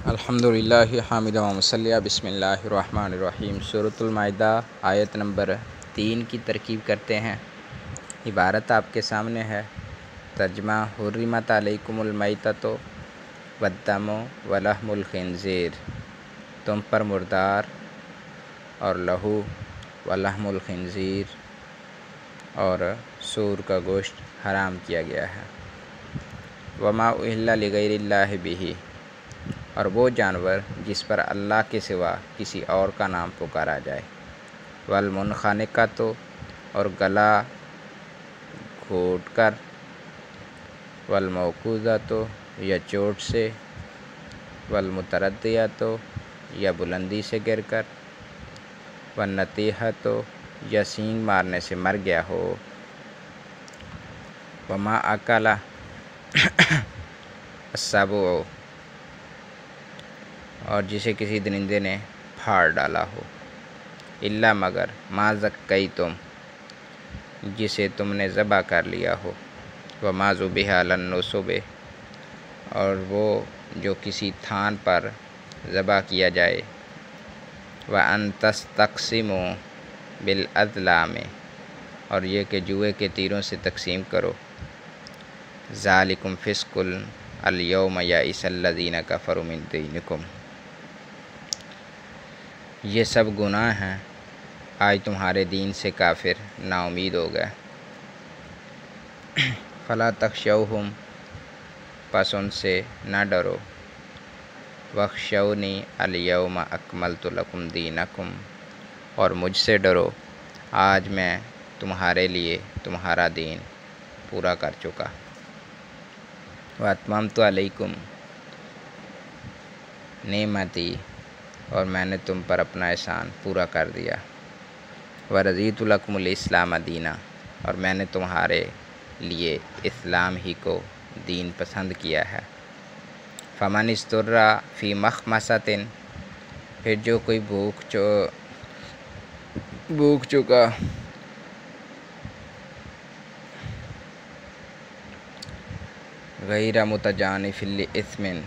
अल्हम्दुलिल्लाहि हामिदा व मुसल्लिया बिस्मिल्लाहिर्रहमानिर्रहीम। सूरतुल माइदा आयत नंबर 3 की तरकीब करते हैं। इबारत आपके सामने है। तर्जमा हुर्रिमत अलैकुमुल मैततु वद्दमु व लहमुल खिंज़ीर, तुम पर मुर्दार और लहू व लहमुल खिंज़ीर और सूर का गोश्त हराम किया गया है। वमा उहिल्ला लिगैरिल्लाहि बिही, और वो जानवर जिस पर अल्लाह के सिवा किसी और का नाम पुकारा जाए। वल मुनखानिकतु, और गला घोट कर, वल मौकूज़तु, या चोट से, वल मुतरद्दियतु, या बुलंदी से गिर कर, वन नतीहतु, या सींग मारने से मर गया हो। वमा अकला अस्सबउ, और जिसे किसी दरिंदे ने फाड़ डाला हो। इल्ला मगर मा ज़क्कैतुम, जिसे तुमने ज़बह कर लिया हो। व मा ज़ुबिहा अलन नुसुब, और वो जो किसी थान पर ज़बह किया जाए। व अन तस्तक़सिमू बिल अज़लाम, और ये कि जुए के तीरों से तकसीम करो। ज़ालिकुम फ़िस्कुल अल यौम यइसल्लज़ीना कफ़रू मिन दीनिकुम, ये सब गुनाह हैं, आज तुम्हारे दीन से काफिर नाउमीद हो गए। फ़ला तख़शौहुम, पस उनसे न डरो। वख़शौनी अल यौम अकमलतु लकुम दीनकुम, और मुझसे डरो, आज मैं तुम्हारे लिए तुम्हारा दीन पूरा कर चुका। व अतममतु अलैकुम नेमती, और मैंने तुम पर अपना एहसान पूरा कर दिया। व रज़ीतु लकुमुल इस्लाम दीना, और मैंने तुम्हारे लिए इस्लाम ही को दीन पसंद किया है। फ़मन इस्तुर्रा फ़ी मख़मसतिन, फिर जो कोई भूख चुका गैर मुतजानिफ़िन लिइस्मिन,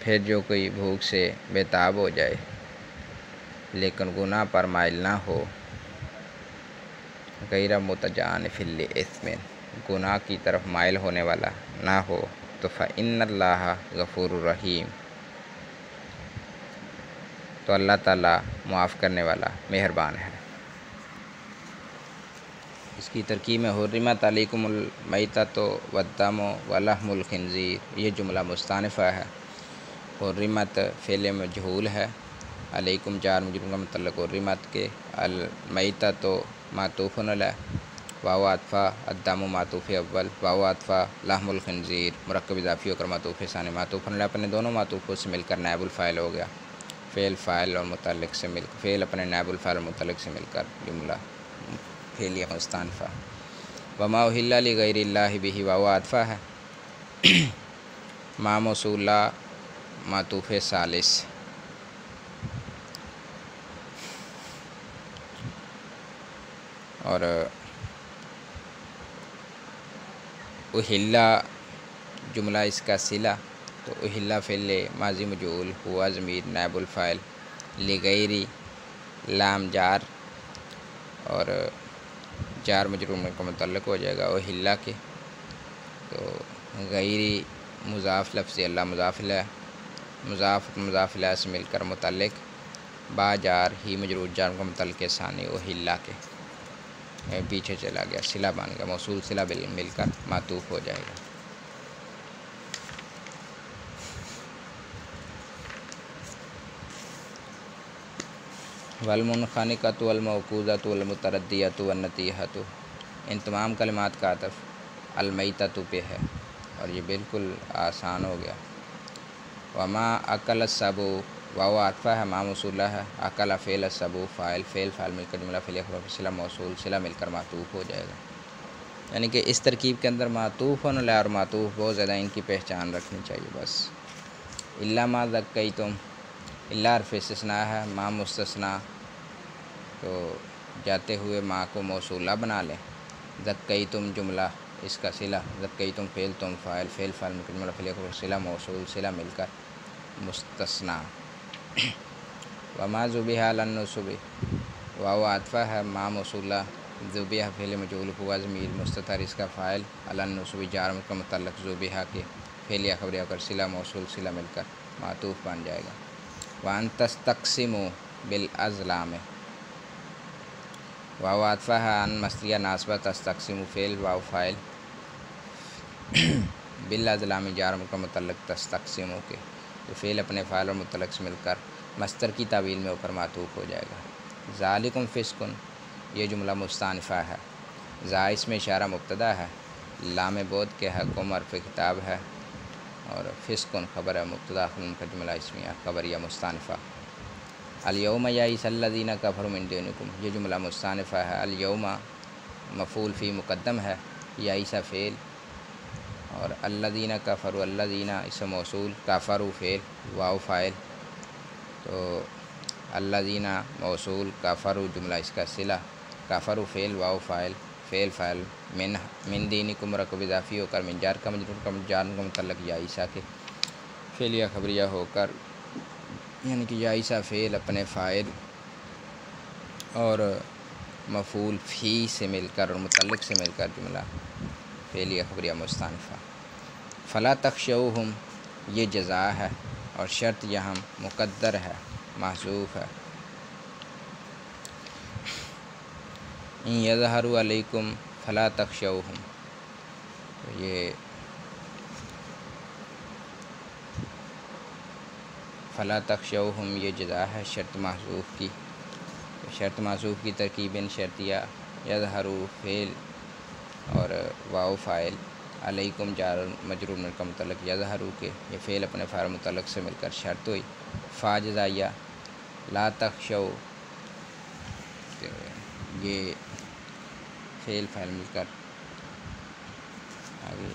फिर जो कोई भूख से बेताब हो जाए लेकिन गुनाह पर माइल ना हो। गैर मुतजानिफ़िन लिइस्मिन, गुनाह की तरफ माइल होने वाला ना हो। तो फ़इन्नल्लाह गफ़ूरुर रहीम, तो अल्लाह ताला माफ़ करने वाला मेहरबान है। इसकी तरकीब में हुर्रिमत अलैकुमुल मैततु वद्दमु व लहमुल खिंज़ीर, ये जुमला मुस्तानिफ़ा है। हुर्रिमत फ़ेल मजहूल है। अलैकुम जार मजरूर का मतलब हुर्रिमत के। अल मैततु मातूफ़ुन अलैह, वाव अतफ़ा, अद्दमु मातूफ़ अव्वल, वाव अतफ़ा, लहमुल खिंज़ीर मुरक्कब इज़ाफ़ी होकर मातूफ़ सानी। मातूफ़ुन अलैह अपने दोनों मातूफ़ों से मिलकर नायबुल फ़ाइल हो गया। फ़ेल फ़ाइल और मुतल्लिक़ से मिलकर, फ़ेल अपने नायबुल फ़ाइल और मुतल्लिक़ से मिलकर जुमला फ़ेलिया मुस्तानिफ़ा। वमा उहिल्ला लिगैरिल्लाहि बिही, वाव अतफ़ा है। मा मौसूला मातूफ़ सालिस, और उहिल्ला जुमला इसका सिला। तो उहिल्ला फ़ेल माजी मजहूल, हुआ ज़मीर नायबुल फ़ाइल, लिगैरी लाम जार, और जार मजरूर का मुतल्लिक़ हो जाएगा उहिल्ला के। तो गैरी मुज़ाफ़ लफ्ज़ अल्लाह मुज़ाफ़ इलैह, मुज़ाफ़ इलैह से मिलकर मुतल्लिक़, बा जार ही मजरूर जार का मुतल्लिक़ सानी उहिल्ला के पीछे चला गया, सिला बन गया, मौसूल सिला मिलकर मातूफ़ हो जाएगा। वल मुनखानिकतु वल मौकूज़तु वल मुतरद्दियतु वन नतीहतु, इन तमाम कलिमात का अतफ़ अल मैततु पे है, और ये बिल्कुल आसान हो गया। वमा अकल सबू, वाव अतफ़ा है, मा मौसूला है। अकल फ़ेल सबू फ़ाइल, फ़ेल फ़ाइल मिलकर जुमला फ़ेल सिला मौसूल सिला मिलकर मातूफ़ हो जाएगा। यानी कि इस तरकीब के अंदर मातूफ़ुन अलैह और मातूफ़ बहुत ज़्यादा इनकी पहचान रखनी चाहिए बस। इल्ला मा ज़क्कैतुम, इल्ला हर्फ़ इस्तिस्ना है, मा मुस्तस्ना, तो जाते हुए माँ को मौसूला बना लें। ज़क्कैतुम जुमला इसका सिला, ज़क्कई तुम फ़ेल फ़ाइल में जुमला फ़ेल का सिला मौसूल सिला मिलकर मुस्तस्ना। वमा ज़ुबिहा अलन नुसबि, वाव आतफ़ा है, मा मौसूला, ज़ुबिहा फ़ेल मजहूल हुआ ज़मीर मुस्ततर इसका फ़ाइल, अलन नुसबि जार का मुतल्लक़ ज़ुबिहा के फ़ेल या ख़बर होकर सिला मौसूल सिला मिलकर मातूफ़ बन जाएगा। वान तस्तक़सिमु बिल अज़लाम, वाव आतफ़ा है, अन मस्तिया नासबा तस्तक़सिमु फ़ेल वाव फ़ाइल बिल अज़लाम जार का मुतल्लक़ तस्तक़सिमु के तो फ़ेल अपने फ़ाइल और मुतल्लक़ से मिलकर मस्तर की तावील में ऊपर मातूफ़ हो जाएगा। ज़ालिकुम फ़िस्कुन, ये जुमला मुस्तानिफ़ा है। ज़ा इसमें इशारा मुब्तदा है, लाम बोध के है, कुम अर्फ़ किताब है, और फ़िस्कुन ख़बर है मुब्तदा का जुमला इसमिया ख़बर या मुस्तानिफ़ा। अल-यौमा यइसल्लज़ीना कफ़रू मिन दीनिकुम, ये जुमला मुस्तानिफ़ा है। अल-यौमा मफ़ूल फ़ी मुक़द्दम है, यइसा फ़ेल, और अल्लज़ीना कफ़रू अल्लज़ीना इसम मौसूल, कफ़रू फ़ेल वाव फ़ाइल, तो अल्लज़ीना मौसूल, कफ़रू जुमला इसका सिला, कफ़रू फ़ेल वाव फ़ाइल मिन दीनिकुम रकब इज़ाफ़ी होकर मिन जार का मजरूर का जार का मुतल्लक़ या ईसा के फ़ेल या ख़बरिया होकर, यानी कि या ईसा फ़ेल अपने फ़ाइल और मफ़ूल फ़ी से मिलकर और मुतल्लिक़ से मिलकर जुमला फ़ेल या ख़बरिया मुस्तानिफ़ा। फ़ला तख़शौहुम, ये जज़ा है और शर्त यहाँ मुक़द्दर है, महज़ूफ़ है। इन यज़हरु अलैकुम फ़ला तख़शौहुम, तो ये फ़ला तख़शौहुम ये जज़ा है शर्त महज़ूफ़ की। तो शर्त महज़ूफ़ की तरकीबन शर्तिया, यज़हरु फ़ेल और वाव फ़ाइल, अलैकुम जार मजरूर का मुतल्लक़ यज़हरु के, ये फ़ेल अपने फ़ाइल मुतल्लक़ से मिलकर शर्त हुई। फ़ा जज़ाइया, ला तख़शौ, ये फ़ेल फ़ाइल मिलकर आगे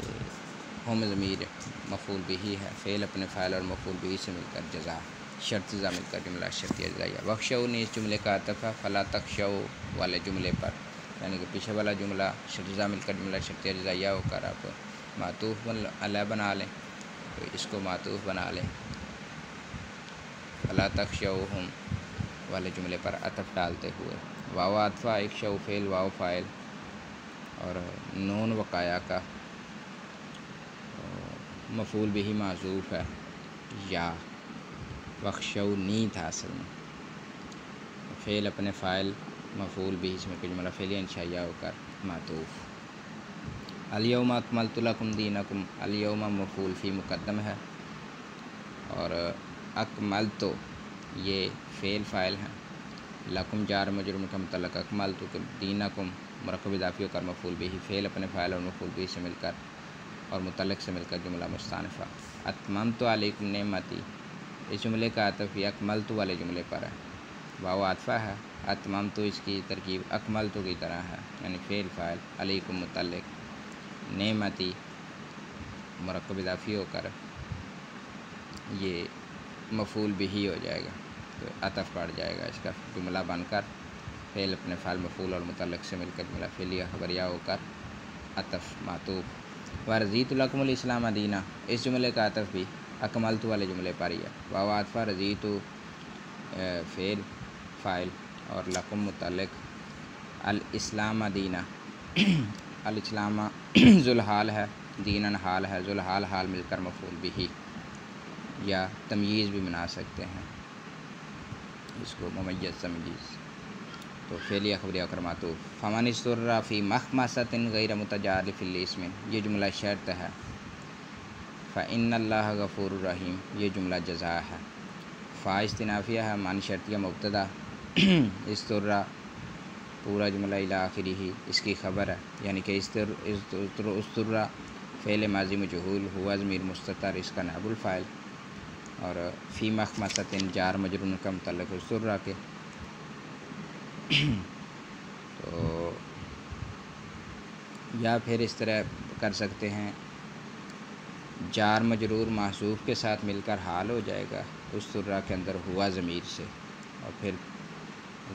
हम ज़मीर मफ़ूल बिही है, फ़ेल अपने फ़ाइल और मफ़ूल बिही से मिलकर जज़ा शर्त जज़ा मिलकर जुमला शर्तिया जज़ाइया। वख़शौ ने इस जुमले का अतफ़ है फ़ला तख़शौ वाले जुमले पर, यानी कि पीछे वाला जुमला शर्त जज़ा मिलकर जुमला शर्तिया जज़ाइया होकर आप मातूफ़ अलैह बना लें, तो इसको मातूफ़ बना लें फ़ला तख़शौहुम वाले जुमले पर अतफ़ डालते हुए। वाव आतफ़ा एक शौ फ़ेल वाव फ़ाइल और नून वक़ाया का मफ़ूल बिही माज़ूफ़ है, या वख़शौनी था असल में, फ़ेल अपने फ़ाइल मफ़ूल बिही इसमें कोई जुमला फ़ेलिया इंशाइया होकर मातूफ़। अल-यौमा अकमलतु लकुम दीनकुम, अल-यौमा मफ़ूल फ़ी मुक़द्दम है और अकमलतु ये फ़ेल फ़ाइल है, लकुम जार मजरूर का मुतल्लक़ अकमलतु के दीनकुम मरकब इज़ाफ़ी होकर मफ़ूल बिही फ़ेल अपने फ़ाइल और मफ़ूल बिही से मिलकर और मुतल्लक़ से मिलकर जुमला मुस्तानिफ़ा। अतममतु अलैकुम नेमती, इस जुमले का अतफ़ अकमलतु वाले जुमले पर है। वाव आतफ़ा है, अतममतु इसकी तरकीब अकमलतु की तरह है, यानी फ़ेल फ़ाइल, अलैकुम मुतल्लक़, नेमती मरकब इज़ाफ़ी होकर ये मफ़ूल बिही हो जाएगा, तो अतफ़ बढ़ जाएगा इसका जुमला बनकर फ़ेल अपने फ़ाइल मफ़ूल और मुतल्लक़ से मिलकर जुमला फ़ेलिया ख़बरिया होकर अतफ़ मातूफ़। व रज़ीतु लकुमुल इस्लाम दीना, इस जुमले का अतफ़ भी अकमलतु वाले जुमले पर ही है। वाव आतफ़ा रज़ीतु फ़ेल फ़ाइल और लकुम मुतल्लक़ अल इस्लाम दीना, अल इस्लाम ज़ुल हाल है, दीनन हाल है, ज़ुल हाल हाल मिलकर मफ़ूल बिही, या तमयीज़ भी बना सकते हैं इसको मुमय्यज़ तमयीज़, तो फ़ेलिया ख़बरिया कर मातूफ़। फ़मन इस्तुर्रा फ़ी मख़मसतिन गैर मुतजारिफ़िल इस्मिन, ये जुमला शर्त है। फ़इन्नल्लाह गफ़ूरुर रहीम, ये जुमला जज़ा है। फ़ा इस्तिनाफ़िया है, मान शर्तिया मुब्तदा, इस्तुर्रा पूरा जुमला इला आखिरिही इसकी ख़बर है, यानी कि इस्तुर्रा फ़ेल माज़ी मजहूल हुआ ज़मीर मुस्ततर इसका नाइबुल फ़ाइल, और फ़ी मख़मसतिन जार मजरूर का मुतल्लक़ इस्तुर्रा के, तो या फिर इस तरह कर सकते हैं, जार मजरूर महसूफ़ के साथ मिलकर हाल हो जाएगा उस तुर्रा के अंदर हुआ ज़मीर से, और फिर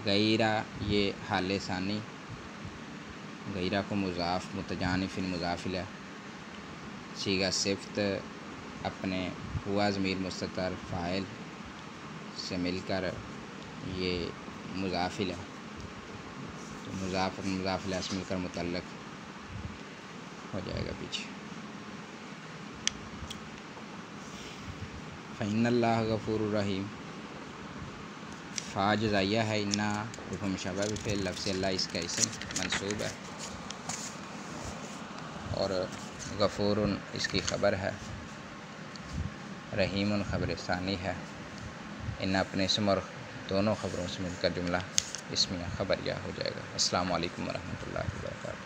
गैरा ये हाल सानी गैरा को मुज़ाफ़ मुतजानिफ़िन मुज़ाफ़िला। सीगा सिफ़्त अपने हुआ ज़मीर मुस्ततर फ़ाइल से मिलकर ये मुज़ाफ़िला, तो मुज़ाफ़ मुज़ाफ़िला से मिलकर मुतल्लक़ हो जाएगा पीछे। फ़इन्नल्लाह गफ़ूरुर रहीम। फ़ा जज़ाइया है, इन्ना हुक्म शबह फ़िल लफ्ज़ अल्लाह इसका इसम मंसूब है और गफ़ूरुन इसकी ख़बर है, रहीमुन ख़बर सानी है। इन्ना अपने इसम और दोनों ख़बरों से मिलकर जुमला इसमिया ख़बरिया हो जाएगा। अस्सलामु अलैकुम वरहमतुल्लाहि वबरकातुहू।